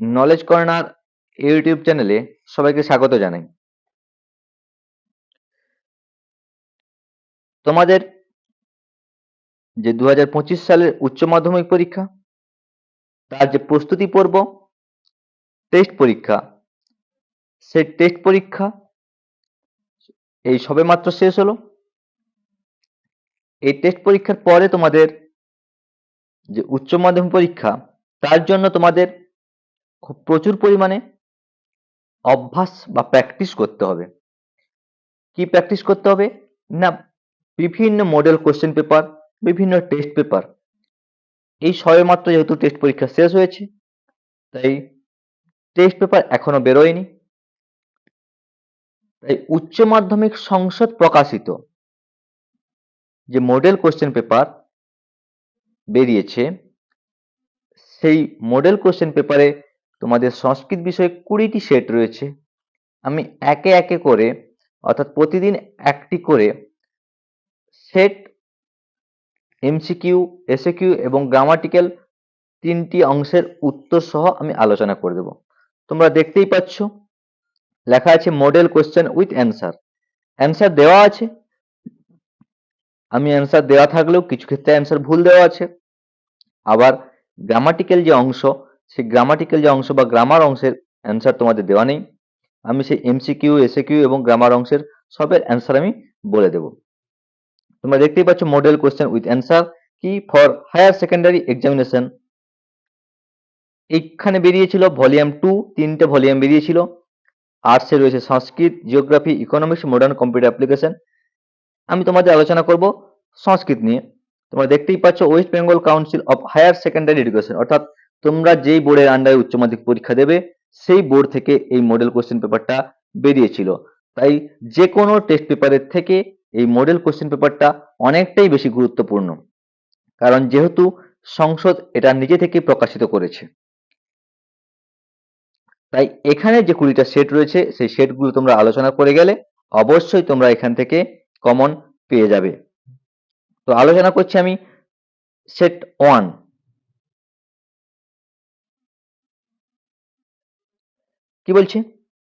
Knowledge corner YouTube চ্যানেলে সবাইকে স্বাগত জানাই। তোমাদের যে 2025 সালের উচ্চ মাধ্যমিক পরীক্ষা, তার যে প্রস্তুতি পর্ব, টেস্ট পরীক্ষা, সেই টেস্ট পরীক্ষা এই সবেমাত্র শেষ হলো। এই টেস্ট পরীক্ষার পরে তোমাদের যে উচ্চ মাধ্যমিক পরীক্ষা, তার জন্য তোমাদের খুব প্রচুর পরিমাণে অভ্যাস বা প্র্যাকটিস করতে হবে। কি প্র্যাকটিস করতে হবে না, বিভিন্ন মডেল কোশ্চেন পেপার, বিভিন্ন টেস্ট পেপার, এই সবেমাত্র যেহেতু টেস্ট পরীক্ষা শেষ হয়েছে, তাই টেস্ট পেপার এখনো বেরোয়নি। তাই উচ্চ মাধ্যমিক সংসদ প্রকাশিত যে মডেল কোশ্চেন পেপার বেরিয়েছে, সেই মডেল কোশ্চেন পেপারে তোমাদের সংস্কৃত বিষয়ে 20টি সেট রয়েছে। আমি একে একে করে, অর্থাৎ প্রতিদিন একটি করে সেট, এমসিকিউ, এসএকিউ এবং গ্রামাটিক্যাল 3টি অংশের উত্তর সহ আমি আলোচনা করে দেব। তোমরা দেখতেই পাচ্ছ লেখা আছে model question with answer. Answer দেওয়া আছে, আমি অ্যান্সার দেওয়া থাকলেও কিছু ক্ষেত্রে অ্যান্সার ভুল দেওয়া আছে। আবার গ্রামাটিক্যাল যে অংশ, সেই গ্রামাটিক্যাল যে অংশ বা গ্রামার অংশের অ্যান্সার তোমাদের দেওয়া নেই। আমি সেই এমসিকিউ, এসএকিউ এবং গ্রামার অংশের সবের অ্যান্সার আমি বলে দেব। তোমরা দেখতেই পাচ্ছ মডেল কোশ্চেন উইথ অ্যান্সার কি ফর হায়ার সেকেন্ডারি এক্সামিনেশন। এইখানে বেরিয়েছিল ভলিউম 2, 3টে ভলিউম বেরিয়েছিল। আর্টসে রয়েছে Sanskrit, geography, economics, modern computer application. আমি তোমাদের আলোচনা করব সংস্কৃত নিয়ে। তোমরা দেখতেই পাচ্ছ West Bengal council of higher secondary education, অর্থাৎ তোমরা যেই বোর্ডের আন্ডারে উচ্চ মাধ্যমিক পরীক্ষা দেবে, সেই বোর্ড থেকে এই মডেল কোশ্চেন পেপারটা বেরিয়েছিল। তাই যে কোনো টেস্ট পেপারের থেকে এই মডেল কোশ্চেন পেপারটা অনেকটাই বেশি গুরুত্বপূর্ণ, কারণ যেহেতু সংসদ এটা নিজে থেকে প্রকাশিত করেছে। তাই এখানে যে 20টা সেট রয়েছে, সেই সেটগুলো তোমরা আলোচনা করে গেলে অবশ্যই তোমরা এখান থেকে কমন পেয়ে যাবে। তো আলোচনা করছি আমি সেট 1। কি বলছে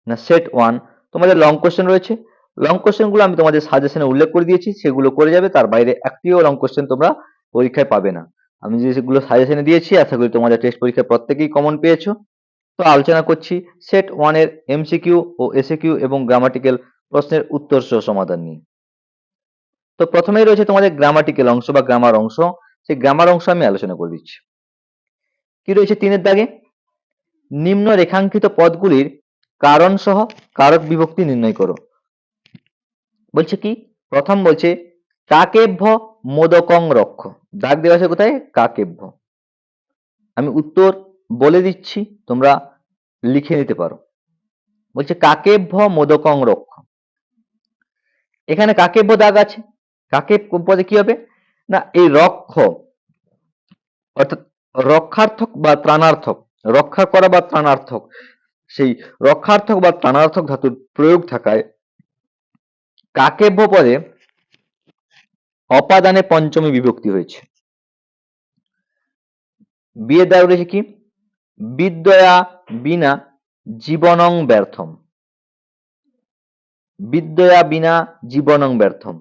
না, সেট 1 তোমাদের লং কোশ্চেন রয়েছে। লং কোশ্চেন গুলো আমি তোমাদের সাজেশনে উল্লেখ করে দিয়েছি, সেগুলো করে যাবে। তার বাইরে একটিও লং কোশ্চেন তোমরা পরীক্ষায় পাবে না। আমি যেগুলো সাজেশনে দিয়েছি, আশা করি তোমাদের টেস্ট পরীক্ষায় প্রত্যেকেই কমন পেয়েছো। তো আলোচনা করছি সেট 1 এর এমসিকিউ ও এসএকিউ এবং গ্রামাটিক্যাল প্রশ্নের উত্তর সহ সমাধান নিয়ে। তো প্রথমেই রয়েছে তোমাদের গ্রামাটিক্যাল অংশ বা গ্রামার অংশ। সেই গ্রামার অংশ আমি আলোচনা করে দিচ্ছি। কি রয়েছে 3-এর দাগে, নিম্ন রেখাঙ্কিত পদগুলির কারণ সহ কারক বিভক্তি নির্ণয় করো। বলছে কি, প্রথম বলছে কাকেভ্য মোদকং রক্ষ। দাগ দেওয়া আছে কোথায়, কাকেভ্য। আমি উত্তর বলে দিচ্ছি, তোমরা লিখে নিতে পারো। বলছে কাকেভ্য মোদকং রক্ষ। এখানে কাকেভ্য দাগ আছে। কাকেভ পদে কি হবে না, এই রক্ষ অর্থাৎ রক্ষার্থক বা ত্রাণার্থক, রক্ষা করা বা ত্রাণার্থক, সেই রক্ষার্থক বা ত্রাণার্থক ধাতুর প্রয়োগ থাকায় কাকেভ্য পদে অপাদানে পঞ্চমী বিভক্তি হয়েছে। বিয়ের দাগ রয়েছে কি, বিদ্যয়া বিনা জীবনং ব্যর্থম। বিদ্যয়া বিনা জীবনং ব্যর্থম।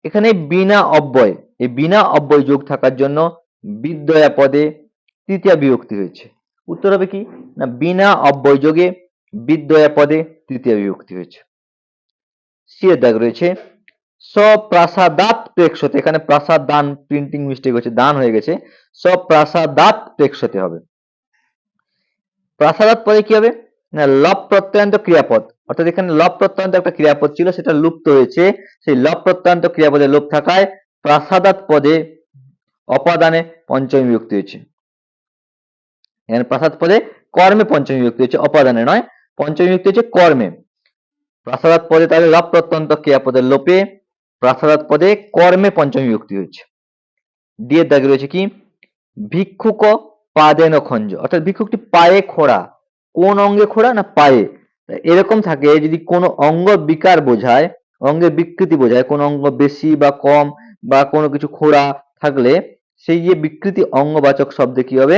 এখানে বিনা অব্যয়, এই বিনা অব্যয় যোগ থাকার জন্য বিদ্যয়া পদে তৃতীয়া বিভক্তি হয়েছে। উত্তর হবে কি না, বিনা অব্যয় যোগে বিদ্যয়া পদে তৃতীয়া বিভক্তি হয়েছে। সি এর দাগ রয়েছে সপ্রাসাদাত প্রেক্ষতে। এখানে প্রাসাদ দান প্রিন্টিং মিস্টেক হচ্ছে, দান হয়ে গেছে, সপ্রাসাদাত প্রেক্ষতে হবে। প্রাসাদাত পদে কি হবে না, লব প্রত্যয়ান্ত ক্রিয়াপদ, অর্থাৎ এখানে লব প্রত্যয়ান্ত একটা ক্রিয়াপদ ছিল, সেটা লুপ্ত হয়েছে। সেই লব প্রত্যয়ান্ত ক্রিয়াপদে লোপ থাকায় প্রাসাদাত পদে অপাদানে পঞ্চমী বিভক্তি হয়েছে। এখানে প্রাসাদ পদে কর্মে পঞ্চমী বিভক্তি হয়েছে, অপাদানে নয়। পঞ্চমী বিভক্তি হচ্ছে কর্মে। প্রাসাদাত পদে তাহলে লব প্রত্যয়ান্ত ক্রিয়াপদের লোপে প্রাসাদাত পদে কর্মে পঞ্চমী বিভক্তি হয়েছে। ডি এর দাগে রয়েছে কি, ভিক্ষুক পাদেন খঞ্জ, অর্থাৎ ভিক্ষুকটি পায়ে খোড়া। কোন অঙ্গে খোড়া না, পায়ে। এরকম থাকে যদি কোনো অঙ্গ বিকার বোঝায়, অঙ্গের বিকৃতি বোঝায়, কোন অঙ্গ বেশি বা কম বা কোনো কিছু খোড়া থাকলে সেই যে বিকৃতি অঙ্গবাচক শব্দে কি হবে,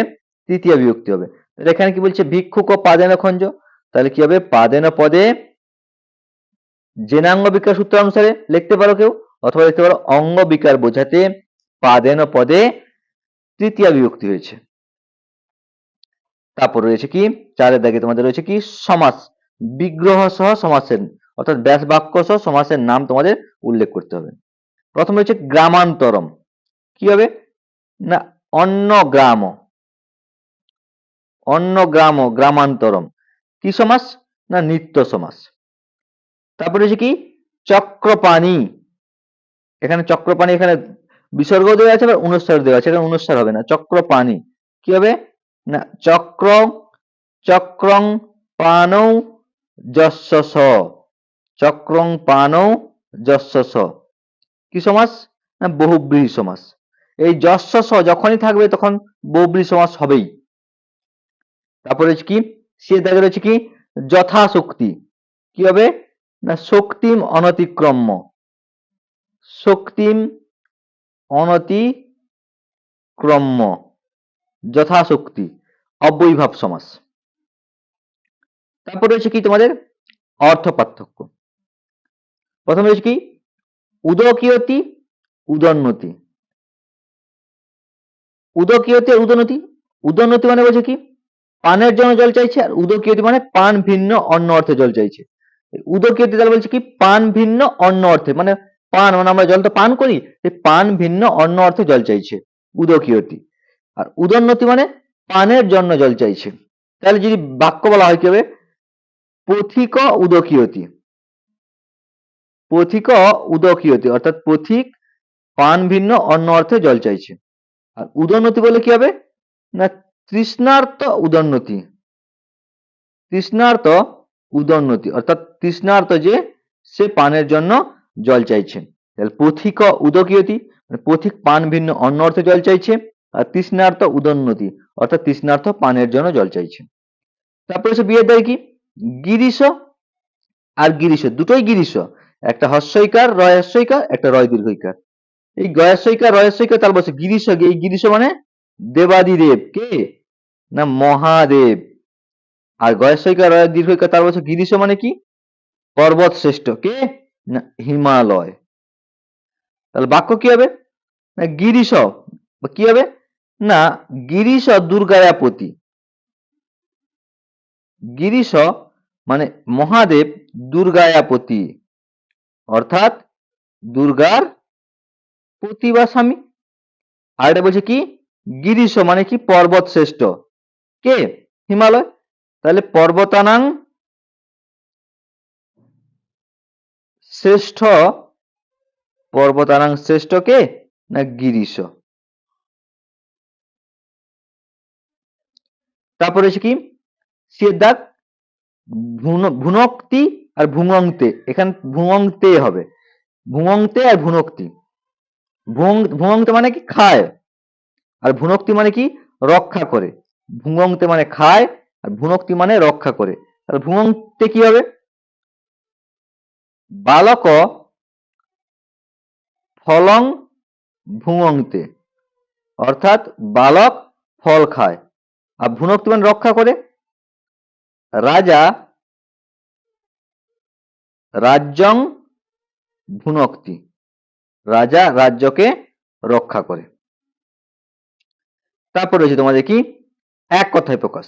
তৃতীয় বিভক্তি হবে। এখানে কি বলছে ভিক্ষুক ও পাদেন খঞ্জ, তাহলে কি হবে পাদেন পদে জেনাঙ্গ বিকার সূত্র অনুসারে লিখতে পারো কেউ, অথবা লিখতে পারো অঙ্গ বিকার বোঝাতে পাদেন পদে তৃতীয়া বিভক্তি হয়েছে। তারপর রয়েছে কি চারের দাগে তোমাদের রয়েছে কি সমাস, বিগ্রহ সহ সমাসের অর্থাৎ ব্যাস বাক্য সহ সমাসের নাম তোমাদের উল্লেখ করতে হবে। প্রথম রয়েছে গ্রামান্তরম, কি হবে না অন্য গ্রাম, অন্য গ্রাম গ্রামান্তরম, কি সমাস না নিত্য সমাস। তারপরে রয়েছে কি চক্রপাণি, এখানে চক্রপাণি এখানে বিসর্গ দেওয়া আছে আবার অনুস্বার দেওয়া আছে, এখানে অনুস্বার হবে না, চক্রপাণি কি হবে না চক্র চক্রং পানৌ যস্য স, চক্রং পানৌ যস্য স, কি সমাস না বহুব্রীহি সমাস। এই যস্য স যখনই থাকবে তখন বহুব্রীহি সমাস হবেই। তারপরে রয়েছে কি সে দাগে রয়েছে কি যথাশক্তি, কি হবে না শক্তিম অনতিক্রম্য, শক্তিম অনতিক্রম্য যথাশক্তি অব্যয়ীভাব সমাস। তারপর রয়েছে কি তোমাদের অর্থ পার্থক্য। প্রথমে রয়েছে কি উদকিয়তি উদন্নতি, উদকিয়তি আর উদন্নতি, উদন্নতি মানে বলছে কি পানের জন্য জল চাইছে, আর উদকিয়তি মানে পান ভিন্ন অন্য অর্থে জল চাইছে। উদকিয়তি তাহলে বলছে কি পান ভিন্ন অন্য অর্থে, মানে পান মানে আমরা জল তো পান করি, এই পান ভিন্ন অন্য অর্থে জল চাইছে উদকিয়তি। আর উদন্নতি মানে পানের জন্য জল চাইছে। তাহলে যদি বাক্য বলা হয় কি হবে পথিক উদকিয়তি, পথিক উদকিয়তি অর্থাৎ পথিক পান ভিন্ন অন্য অর্থে জল চাইছে। আর উদন্নতি বলে কি হবে না তৃষ্ণার্ত উদন্নতি, তৃষ্ণার্ত উদন্নতি অর্থাৎ তৃষ্ণার্ত যে সে পানের জন্য জল চাইছে। তাহলে পথিক উদকিয়তি মানে পথিক পান ভিন্ন অন্য অর্থে জল চাইছে, আর তৃষ্ণার্ত উদন্নতি অর্থাৎ তৃষ্ণার্ত পানের জন্য জল চাইছে। তারপরে সে বিয়ের দায় কি গিরিশ আর গিরিশ, দুটোই গিরিশ, একটা হস্যইকার রয়স্যইকার একটা রয় দীর্ঘইকার। এই গয়াস্যইকার রয়স্যইকার তার বলছে গিরিশ, এই গিরিশ মানে দেবাদিদেব কে না মহাদেব। আর গয়াস্যইকার রয় দীর্ঘইকার তার বলছে গিরিশ মানে কি পর্বত শ্রেষ্ঠ কে না হিমালয়। তাহলে বাক্য কি হবে না গিরিশ কি হবে না গিরিশ দুর্গায়াপতি, গিরিশ মানে মহাদেব দুর্গায়াপতি অর্থাৎ দুর্গার পতি বা স্বামী। আর এটা বলছে কি গিরিশ মানে কি পর্বত শ্রেষ্ঠ কে হিমালয়, তাহলে পর্বতানাং শ্রেষ্ঠ, পর্বতানাং শ্রেষ্ঠ কে না গিরিশ। তারপরে হচ্ছে কি সিদ্ধাক ভুনক্তি আর ভুঙংতে, এখানে ভুঙংতে হবে, ভুঙংতে আর ভুনক্তি। ভুঙংতে মানে কি খায়, আর ভুনক্তি মানে কি রক্ষা করে। ভুঙংতে মানে খায় আর ভুনক্তি মানে রক্ষা করে। তাহলে ভুঙংতে কি হবে বালক ফলং ভুঙংতে অর্থাৎ বালক ফল খায়। আর ভুনক্তি মানে রক্ষা করে, রাজা রাজ্যং ভুনক্তি, রাজা রাজ্যকে রক্ষা করে। তারপর রয়েছে তোমাদের কি এক কথায় প্রকাশ।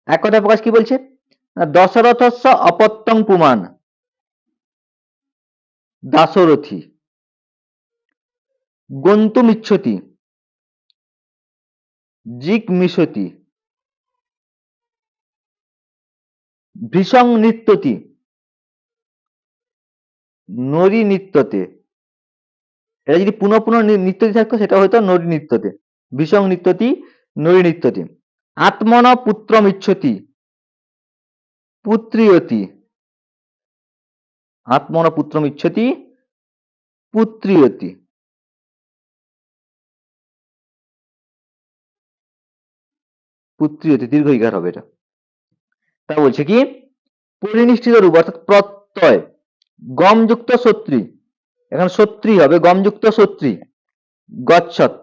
এক কথায় প্রকাশ কি বলছে না দশরথস্য অপত্যং পুমান দাশরথী গন্তুমিচ্ছতি জিগমিষতি ভৃশং নৃত্যতি নরী নৃত্যতে। এটা যদি পুনঃ পুনঃ নৃত্যতি থাকতো সেটা হয়তো নরী নৃত্যতে, ভীষং নৃত্যতি নরী নৃত্যতি। আত্মন পুত্রম ইচ্ছতি পুত্রিয়তি, আত্মন পুত্রম ইচ্ছতি পুত্রিয়তি। পুত্রিয়তি দীর্ঘ ইকার হবে এটা। তা বলছে কি পরিনিষ্ঠিত রূপ অর্থাৎ প্রত্যয় গমযুক্ত সত্রী, এখানে সত্রী হবে গমযুক্ত সত্রী গচ্ছত,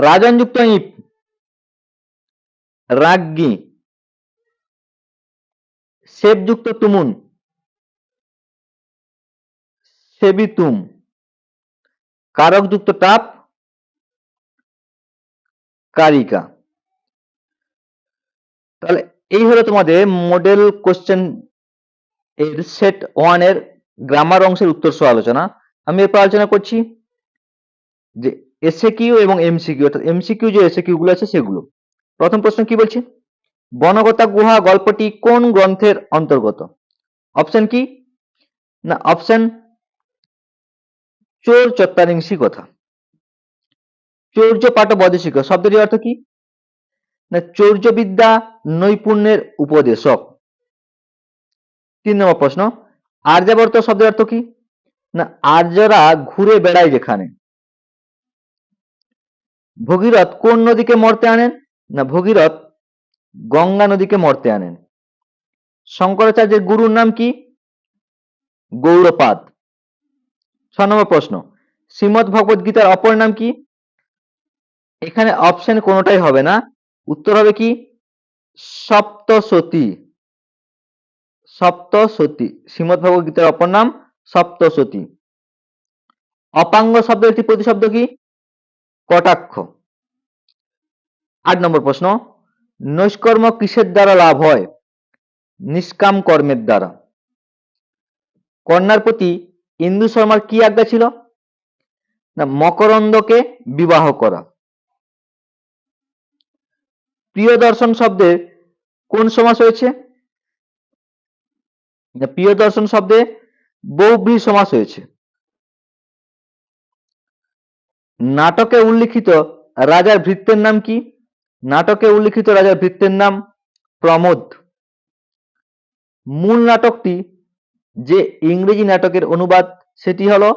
রাজনযুক্ত ইপ, রাজ্ঞী। সেবযুক্ত তুমুন, সেবিতুম। কারকযুক্ত টাপ, কারিকা। তাহলে এই হলো তোমাদের মডেল কোশ্চেন এর সেট 1 এর গ্রামার অংশের উত্তর সহ আলোচনা। আমি এরপর আলোচনা করছি যে এসএকিউ এবং এমসিকিউ, অর্থাৎ এমসিকিউ যে এসএকিউ গুলো আছে সেগুলো। প্রথম প্রশ্ন কি বলছে, বনগতা গুহা গল্পটি কোন গ্রন্থের অন্তর্গত? অপশন কি? না অপশন চোর চত্বরিংসি কথা। চৌর্য পাঠ বদেশিক শব্দটির অর্থ কি? না চৌর্যবিদ্যা নৈপুণ্যের উপদেশক। 3 নম্বর প্রশ্ন, আর্যাবর্ত শব্দের অর্থ কি? না আর্যরা ঘুরে বেড়ায় যেখানে। ভগীরথ কোন নদীকে মর্তে আনেন? না ভগীরথ গঙ্গা নদীকে মর্তে আনেন। শঙ্করাচার্যের গুরুর নাম কি? গৌড়পাদ। 6 নম্বর প্রশ্ন, শ্রীমদ্ ভগবত গীতার অপর নাম কি? এখানে অপশন কোনোটাই হবে না, উত্তর হবে কি? সপ্তসতী। সপ্তসতী, শ্রীমদ্ ভগবত গীতার অপর নাম সপ্তসতী। অপাঙ্গ শব্দের একটি প্রতিশব্দ কি? কটাক্ষ। 8 নম্বর প্রশ্ন, নৈষ্কর্ম কিসের দ্বারা লাভ হয়? নিষ্কাম কর্মের দ্বারা। কন্যার প্রতি ইন্দু শর্মার কি আজ্ঞা ছিল? না মকরন্দকে বিবাহ করা। প্রিয় দর্শন শব্দে কোন সমাস হয়েছে? না প্রিয় দর্শন শব্দে বহুব্রীহি সমাস হয়েছে। নাটকে উল্লিখিত রাজার ভৃত্যের নাম কি? নাটকে উল্লিখিত রাজার ভৃত্যের নাম প্রমোদ। মূল নাটকটি যে ইংরেজি নাটকের অনুবাদ সেটি হলো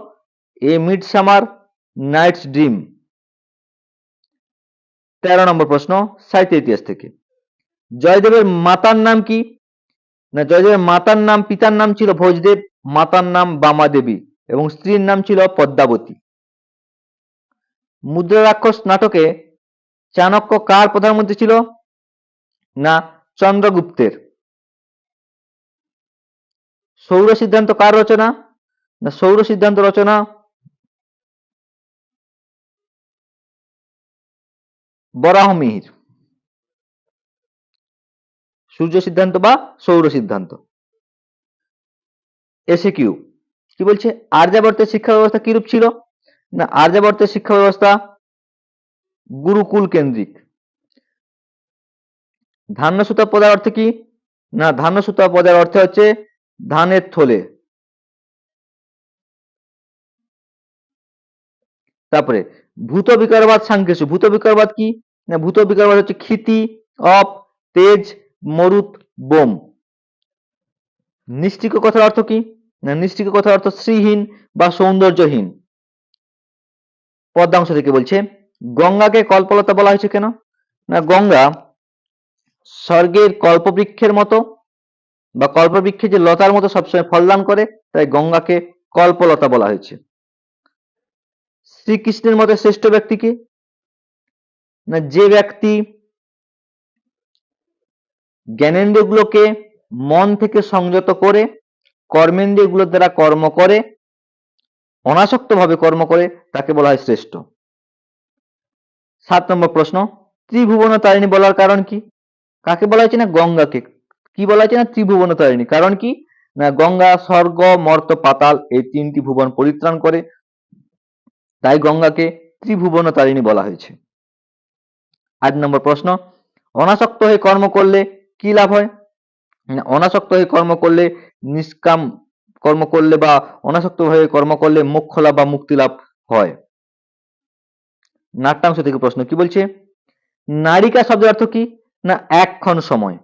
এ মিডসামার নাইটস ড্রিম। 13 নম্বর প্রশ্ন, সাহিত্য ইতিহাস থেকে, জয়দেবের মাতার নাম কি? না জয়দেবের মাতার নাম, পিতার নাম ছিল ভোজদেব, মাতার নাম বামাদেবী এবং স্ত্রীর নাম ছিল পদ্মাবতী। মুদ্রা রাক্ষস নাটকে চাণক্য কার প্রধানমন্ত্রী ছিল? না চন্দ্রগুপ্তের। সৌর সিদ্ধান্ত কার রচনা? না সৌর সিদ্ধান্ত রচনা বরাহমিহির। সূর্য সিদ্ধান্ত বা সৌর সিদ্ধান্ত। এসিকিউ কি বলছে, আর্যাবর্তের শিক্ষা ব্যবস্থা কিরূপ ছিল? না আর্যাবর্তের শিক্ষা ব্যবস্থা গুরুকুল কেন্দ্রিক। ধান্য সুতা পদার অর্থ কি? না ধান্য সুতা পদার অর্থ হচ্ছে ধানের থলে। তারপরে ভূত বিকারবাদ সাংকেশু, ভূত বিকারবাদ কি? না ভূত বিকারবাদ হচ্ছে ক্ষিতি, অপ, তেজ, মরুত, বোম। নিষ্ঠিক কথার অর্থ কি? না নিষ্ঠিক কথার অর্থ শ্রীহীন বা সৌন্দর্যহীন। পদ্মাংশ থেকে বলছে, গঙ্গাকে কল্পলতা বলা হয়েছে কেন? না গঙ্গা স্বর্গের কল্পবৃক্ষের মতো বা কল্পবৃক্ষের যে লতার মতো সবসময় ফলদান করে, তাই গঙ্গাকে কল্পলতা বলা হয়েছে। শ্রীকৃষ্ণের মতে শ্রেষ্ঠ ব্যক্তিকে? না যে ব্যক্তি জ্ঞানেন্দ্রিয়গুলোকে মন থেকে সংযত করে কর্মেন্দ্রিয়গুলোর দ্বারা কর্ম করে, অনাসক্ত ভাবে কর্ম করে, তাকে বলা হয় শ্রেষ্ঠ। 7 নম্বর প্রশ্ন, ত্রিভুবন তারিণী বলার কারণ কি? কাকে বলা হয়েছে? না গঙ্গাকে। কি বলা হয়েছে? না ত্রিভুবন তারিণী। কারণ কি? না গঙ্গা স্বর্গ মর্ত পাতাল এই 3টি ভুবন পরিত্রাণ করে, তাই গঙ্গাকে ত্রিভুবন তারিণী বলা হয়েছে। 8 নম্বর প্রশ্ন, অনাসক্ত হয়ে কর্ম করলে কি লাভ হয়? অনাসক্ত হয়ে কর্ম করলে নিষ্কাম কর্ম করলে বা অনাসক্ত হয়ে কর্ম করলে মোক্ষ লাভ বা মুক্তি লাভ হয়। নাট্যাংশ থেকে প্রশ্ন কি বলছে, নারিকা শব্দের অর্থ কি? না একক্ষণ সময়।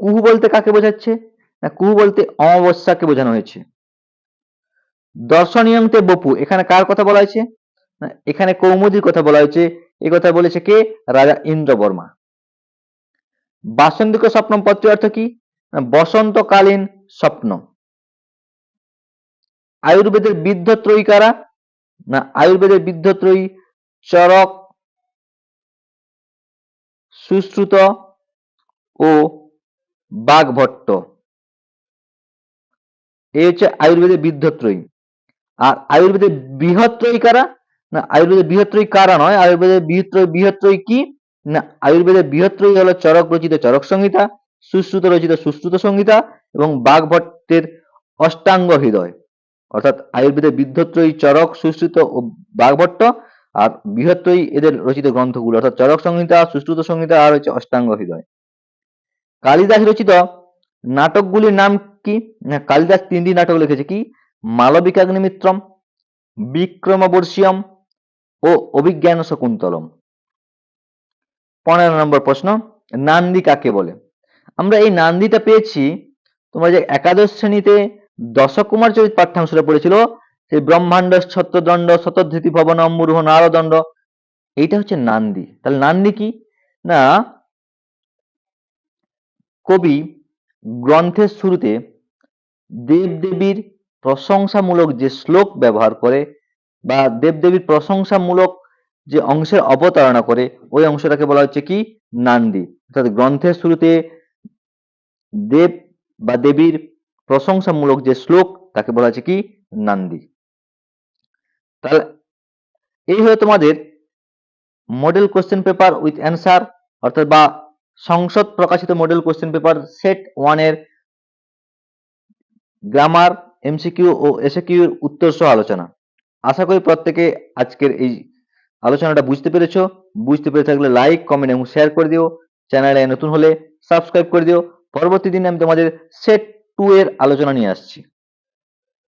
কুহু বলতে কাকে বোঝাচ্ছে? না কুহু বলতে অমাবস্যাকে বোঝানো হয়েছে। দর্শনীয়ন্তে বপু, এখানে কার কথা বলা হয়েছে? না এখানে কৌমুদীর কথা বলা হয়েছে। এই কথা বলেছে কে? রাজা ইন্দ্রবর্মা। বাসন্তিক স্বপ্নম পত্রের অর্থ কি? না বসন্তকালীন স্বপ্ন। আয়ুর্বেদের বৃদ্ধত্রয়ী কারা? না আয়ুর্বেদের বৃদ্ধত্রয়ী চরক, সুশ্রুত ও বাগভট্ট। এই হচ্ছে আয়ুর্বেদের বৃদ্ধত্রয়ী। আর আয়ুর্বেদের বৃহত্রয়ী কারা? না, আয়ুর্বেদের বৃহত্রয়ী কারা নয়, আয়ুর্বেদের বৃহত্রয়ী কি না, আয়ুর্বেদের বৃহত্রয়ী হলো চরক রচিত চরক সংহিতা, সুশ্রুত রচিত সুশ্রুত সংহিতা এবং বাগভট্টের অষ্টাঙ্গ হৃদয়। অর্থাৎ আয়ুর্বেদের বৃদ্ধত্রয়ী চরক, সুশ্রুত ও বাগভট্ট, আর বৃহত্রয়ী এদের রচিত গ্রন্থগুলো অর্থাৎ চরক সংহিতা, সুশ্রুত সংহিতা আর হচ্ছে অষ্টাঙ্গ হৃদয়। কালিদাস রচিত নাটকগুলির নাম কি? না, কালিদাস তিনটি নাটক লিখেছে। কি? মালবিকাগ্নিমিত্রম, বিক্রমবর্ষীয়ম ও অভিজ্ঞান শকুন্তলম। 15 নম্বর প্রশ্ন, নান্দি কাকে বলে? আমরা এই নান্দিটা পেয়েছি তোমরা যে একাদশ শ্রেণীতে দশকুমার চরিত পাঠ্যাংশটা পড়েছিল, সেই ব্রহ্মাণ্ড ছত্রদণ্ড শতধৃতি ভবন অম্বুরুহ নারদণ্ড, এইটা হচ্ছে নান্দি। তাহলে নান্দি কি না, কবি গ্রন্থের শুরুতে দেবদেবীর প্রশংসামূলক যে শ্লোক ব্যবহার করে বা দেবদেবীর প্রশংসামূলক যে অংশের অবতারণা করে, ওই অংশটাকে বলা হচ্ছে কি? নান্দি। অর্থাৎ গ্রন্থের শুরুতে দেব বা দেবীর প্রশংসামূলক যে শ্লোক, তাকে বলা হচ্ছে কি? নান্দি। তাহলে এই হলো তোমাদের model question paper with answer, অর্থাৎ বা সংসদ প্রকাশিত মডেল কোশ্চেন পেপার সেট 1 এর গ্রামার, এমসিকিউ ও এসএকিউ এর উত্তর সহ আলোচনা। আশা করি প্রত্যেকে আজকের এই আলোচনাটা বুঝতে পেরেছো। বুঝতে পেরে থাকলে লাইক, কমেন্ট এবং শেয়ার করে দিও। চ্যানেলে নতুন হলে সাবস্ক্রাইব করে দিও। পরবর্তী দিনে আমি তোমাদের সেট 2 এর আলোচনা নিয়ে আসছি।